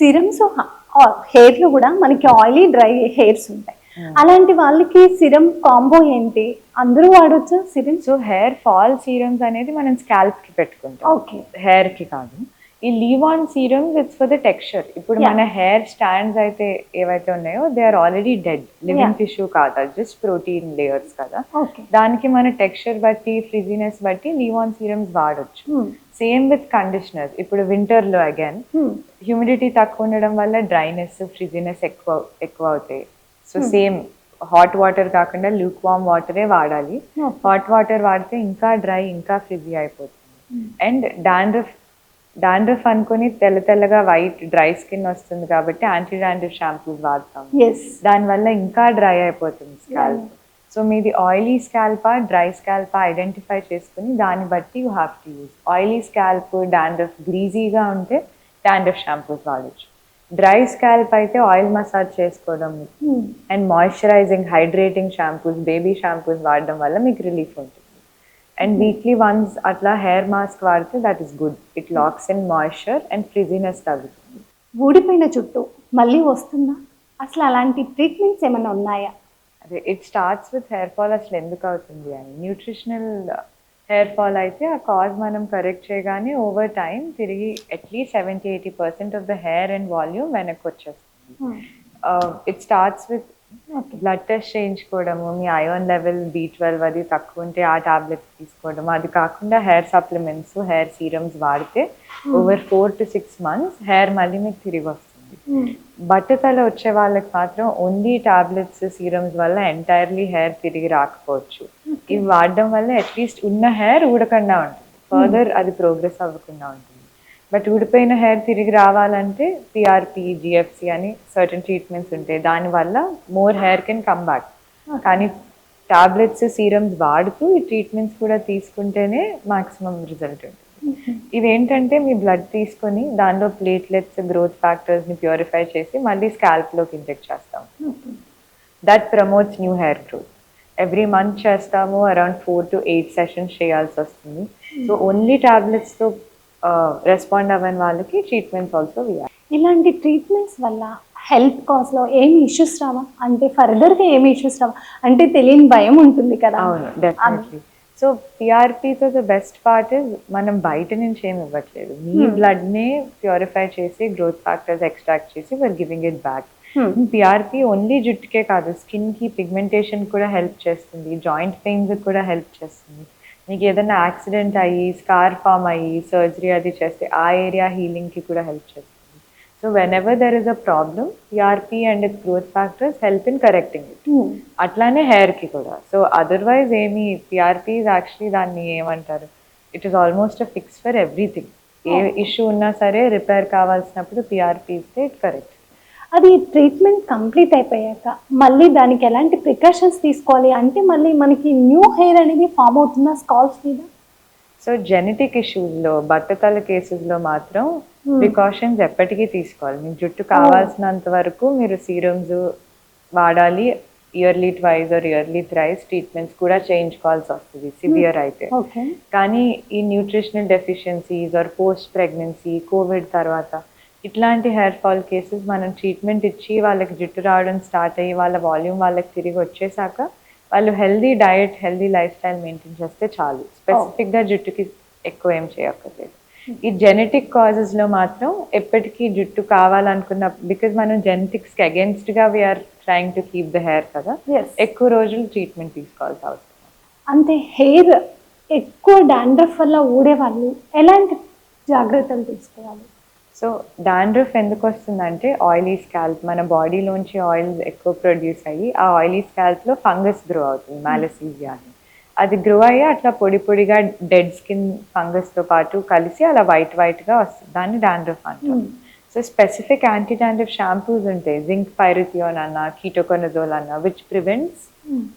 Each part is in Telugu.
సిరమ్స్ హెయిర్ లో కూడా మనకి ఆయిలీ డ్రై హెయిర్స్ ఉంటాయి. అలాంటి వాళ్ళకి సిరం కాంబో ఏంటి? అందరూ వాడొచ్చు serum? So hair fall serums అనేది మనం స్కాల్ప్ కి పెట్టుకుంటాం, ఓకే. హెయిర్ కి కాదు. ఈ leave on serums it's for the texture. ఇప్పుడు మన హెయిర్ స్టాండ్స్ అయితే ఏవైతే ఉన్నాయో they are already dead, living tissue కాదు, అది జస్ట్ ప్రోటీన్ లేయర్స్ కదా. దానికి మన టెక్స్చర్ బట్టి ఫ్రిజీనెస్ బట్టి లీవ్ ఆన్ సీరమ్స్ వాడొచ్చు. Same with conditioners. ఇప్పుడు వింటర్ లో అగైన్ హ్యూమిడిటీ తక్కువ ఉండడం వల్ల డ్రైనెస్ ఫ్రిజీనెస్ ఎక్కువ అవుతాయి. సో సేమ్ హాట్ వాటర్ కాకుండా లూక్ వామ్ వాటరే వాడాలి. హాట్ వాటర్ వాడితే ఇంకా డ్రై ఇంకా ఫ్రిజీ అయిపోతుంది. అండ్ డాండ్రఫ్ అనుకుని తెల్లగా వైట్ డ్రై స్కిన్ వస్తుంది కాబట్టి యాంటీ డాండ్రఫ్ షాంపూస్ వాడతాం. దానివల్ల ఇంకా డ్రై అయిపోతుంది స్కాల్ప్. సో మీది ఆయిలీ స్కాల్పా డ్రై స్కాల్పా ఐడెంటిఫై చేసుకుని దాన్ని బట్టి you have to use. Oily scalp dandruff గ్రీజీగా ఉంటే డాండ్రఫ్ షాంపూస్ వాడచ్చు. డ్రై స్కాల్ప్ అయితే ఆయిల్ మసాజ్ చేసుకోవడం and moisturizing hydrating shampoos, baby shampoos వాడడం వల్ల మీకు రిలీఫ్ ఉంటుంది. అండ్ వీక్లీ వన్స్ అట్లా హెయిర్ మాస్క్ వాడితే that is good. It locks in moisture and frizziness తగ్గుతుంది. ఊడిపోయిన జుట్టు మళ్ళీ వస్తుందా? అసలు అలాంటి ట్రీట్మెంట్స్ ఏమైనా ఉన్నాయా? అదే it starts with hair fall. అసలు ఎందుకు అవుతుంది అని, న్యూట్రిషనల్ హెయిర్ ఫాల్ అయితే ఆ కాజ్ మనం కరెక్ట్ చేయగానే ఓవర్ టైం తిరిగి at least 70-80% of the hair and volume వెనక్కి వచ్చేస్తుంది. It starts with blood test చేయించుకోవడము, మీ ఐరన్ లెవెల్ B12 అది తక్కువ ఉంటే ఆ టాబ్లెట్స్ తీసుకోవడం. అది కాకుండా హెయిర్ సప్లిమెంట్స్, హెయిర్ సీరమ్స్ వాడితే ఓవర్ 4 to 6 months హెయిర్ మళ్ళీ మీకు తిరిగి వస్తుంది. బట్టతల వచ్చే వాళ్ళకి మాత్రం ఓన్లీ టాబ్లెట్స్ సీరమ్స్ వల్ల ఎంటైర్లీ హెయిర్ తిరిగి రాకపోవచ్చు. ఇవి వాడడం వల్ల అట్లీస్ట్ ఉన్న హెయిర్ ఊడకుండా ఉంటుంది, ఫర్దర్ అది ప్రోగ్రెస్ అవ్వకుండా ఉంటుంది. బట్ ఊడిపోయిన హెయిర్ తిరిగి రావాలంటే PRP, GFC అని సర్టన్ ట్రీట్మెంట్స్ ఉంటాయి. దానివల్ల more hair can come back. కానీ టాబ్లెట్స్ సీరమ్స్ వాడుతూ ఈ ట్రీట్మెంట్స్ కూడా తీసుకుంటేనే మాక్సిమం రిజల్ట్ ఉంటుంది. ఇవేంటంటే మీ బ్లడ్ తీసుకొని దానిలో ప్లేట్లెట్స్, గ్రోత్ ఫ్యాక్టర్స్ని ప్యూరిఫై చేసి మళ్ళీ స్కాల్ప్లోకి ఇంజెక్ట్ చేస్తాం. That promotes new hair growth. Every month చేస్తాము. అరౌండ్ 4 to 8 సెషన్స్ చేయాల్సి వస్తుంది. సో ఓన్లీ టాబ్లెట్స్తో రెస్పాండ్ అవ్వని వాళ్ళకి ట్రీట్మెంట్స్ ఆల్సో వేయాలి. ఇలాంటి ట్రీట్మెంట్స్ వల్ల హెల్త్ కాజ్లో ఏమి ఇష్యూస్ రావా? అంటే ఫర్దర్గా ఏమి ఇష్యూస్ రావా? అంటే తెలియని భయం ఉంటుంది కదా. అవును, డెఫినెట్లీ. సో PRPతో ద బెస్ట్ పార్ట్ ఇస్ మనం బయట నుంచి ఏమి ఇవ్వట్లేదు, మీ బ్లడ్నే ప్యూరిఫై చేసి గ్రోత్ ఫ్యాక్టర్స్ ఎక్స్ట్రాక్ట్ చేసి we're giving it back. PRP only జుట్టుకే కాదు, స్కిన్కి పిగ్మెంటేషన్ కూడా హెల్ప్ చేస్తుంది, జాయింట్ పెయిన్స్ కూడా హెల్ప్ చేస్తుంది. మీకు ఏదైనా యాక్సిడెంట్ అయ్యి స్కార్ ఫామ్ అయ్యి సర్జరీ అది చేస్తే ఆ ఏరియా హీలింగ్కి కూడా హెల్ప్ చేస్తుంది. So whenever there is a problem, PRP and its growth factors help in correcting it. అట్లానే హెయిర్కి కూడా. సో అదర్వైజ్ ఏమి PRP is actually దాన్ని ఏమంటారు, it is almost a fix for everything. A issue ఉన్నా సరే రిపేర్ కావాల్సినప్పుడు PRP ఇస్తే ఇట్ కరెక్ట్. అది ట్రీట్మెంట్ కంప్లీట్ అయిపోయాక మళ్ళీ దానికి ఎలాంటి ప్రికాషన్స్ తీసుకోవాలి? అంటే మళ్ళీ మనకి న్యూ హెయిర్ అనేది ఫామ్ అవుతుందా స్కాల్ప్ మీద? సో జెనెటిక్ ఇష్యూస్లో, బట్టతల కేసెస్లో మాత్రం ప్రికాషన్స్ ఎప్పటికీ తీసుకోవాలి. మీకు జుట్టు కావాల్సినంత వరకు మీరు సీరమ్స్ వాడాలి. Yearly twice or yearly thrice treatments కూడా చేయించుకోవాల్సి వస్తుంది సివియర్ అయితే. కానీ ఈ nutritional deficiencies or post pregnancy, Covid తర్వాత ఇట్లాంటి హెయిర్ ఫాల్ కేసెస్ మనం ట్రీట్మెంట్ ఇచ్చి వాళ్ళకి జుట్టు రావడం స్టార్ట్ అయ్యి వాళ్ళ వాల్యూమ్ వాళ్ళకి తిరిగి వచ్చేసాక వాళ్ళు healthy diet, healthy life style maintain చేస్తే చాలు. స్పెసిఫిక్గా జుట్టుకి ఎక్కువ ఏం చేయక్కర్లేదు. ఈ జెనెటిక్ కాజెస్లో మాత్రం ఎప్పటికీ జుట్టు కావాలనుకున్న, బికాజ్ మనం జెనెటిక్స్కి అగేన్స్ట్గా we're trying to keep the hair కదా, ఎక్కువ రోజులు ట్రీట్మెంట్ తీసుకోవాల్సి అవసరం. అంటే హెయిర్ ఎక్కువ డాండ్రఫ్ వల్ల ఊడే వాళ్ళు ఎలాంటి జాగ్రత్తలు తీసుకోవాలి? సో డాండ్రఫ్ ఎందుకు వస్తుందంటే ఆయిలీ స్కాల్ప్, మన బాడీలోంచి ఆయిల్ ఎక్కువ ప్రొడ్యూస్ అయ్యి ఆ ఆయిలీ స్కాల్ప్లో ఫంగస్ గ్రో అవుతుంది, మ్యాలసీజియా అని. అది గ్రో అయ్యి అట్లా పొడి పొడిగా డెడ్ స్కిన్ ఫంగస్తో పాటు కలిసి అలా వైట్గా వస్తుంది. దాన్ని డాండ్రఫ్ అంటాం. So specific anti dandruff shampoos ఉంటాయి, జింక్ పైరిథియోన్ అన్న, కీటోకొనజోల్ అన్న, which prevents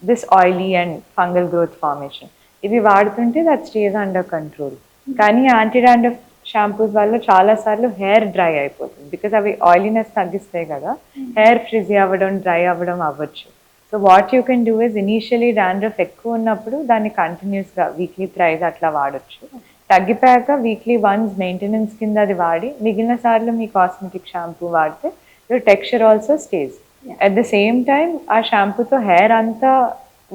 this oily and fungal growth formation. ఇవి వాడుతుంటే దట్ స్టేస్ అండర్ కంట్రోల్. కానీ యాంటీ డాండ్రఫ్ షాంపూస్ వల్ల చాలాసార్లు హెయిర్ డ్రై అయిపోతుంది, బికాజ్ అవి ఆయిలీనెస్ తగ్గిస్తాయి కదా, హెయిర్ ఫ్రిజీ అవ్వడం, డ్రై అవ్వడం అవ్వచ్చు. So what you can do is initially dandruff ఎక్కువ ఉన్నప్పుడు దాన్ని కంటిన్యూస్గా వీక్లీ థ్రైస్ అట్లా వాడచ్చు. తగ్గిపోయాక వీక్లీ వన్స్ మెయింటెనెన్స్ కింద అది వాడి మిగిలిన సార్లు మీ కాస్మెటిక్ షాంపూ వాడితే your texture also stage. At the same time ఆ షాంపూతో హెయిర్ అంతా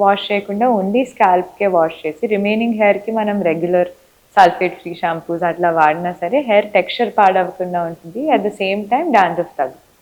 వాష్ చేయకుండా ఓన్లీ స్కాల్ప్కే వాష్ చేసి రిమైనింగ్ హెయిర్కి మనం రెగ్యులర్ సల్ఫేట్ ఫ్రీ షాంపూస్ అట్లా వాడినా సరే హెయిర్ టెక్స్చర్ పాడవకుండా ఉంటుంది. At the same time dandruff తగ్గుతుంది.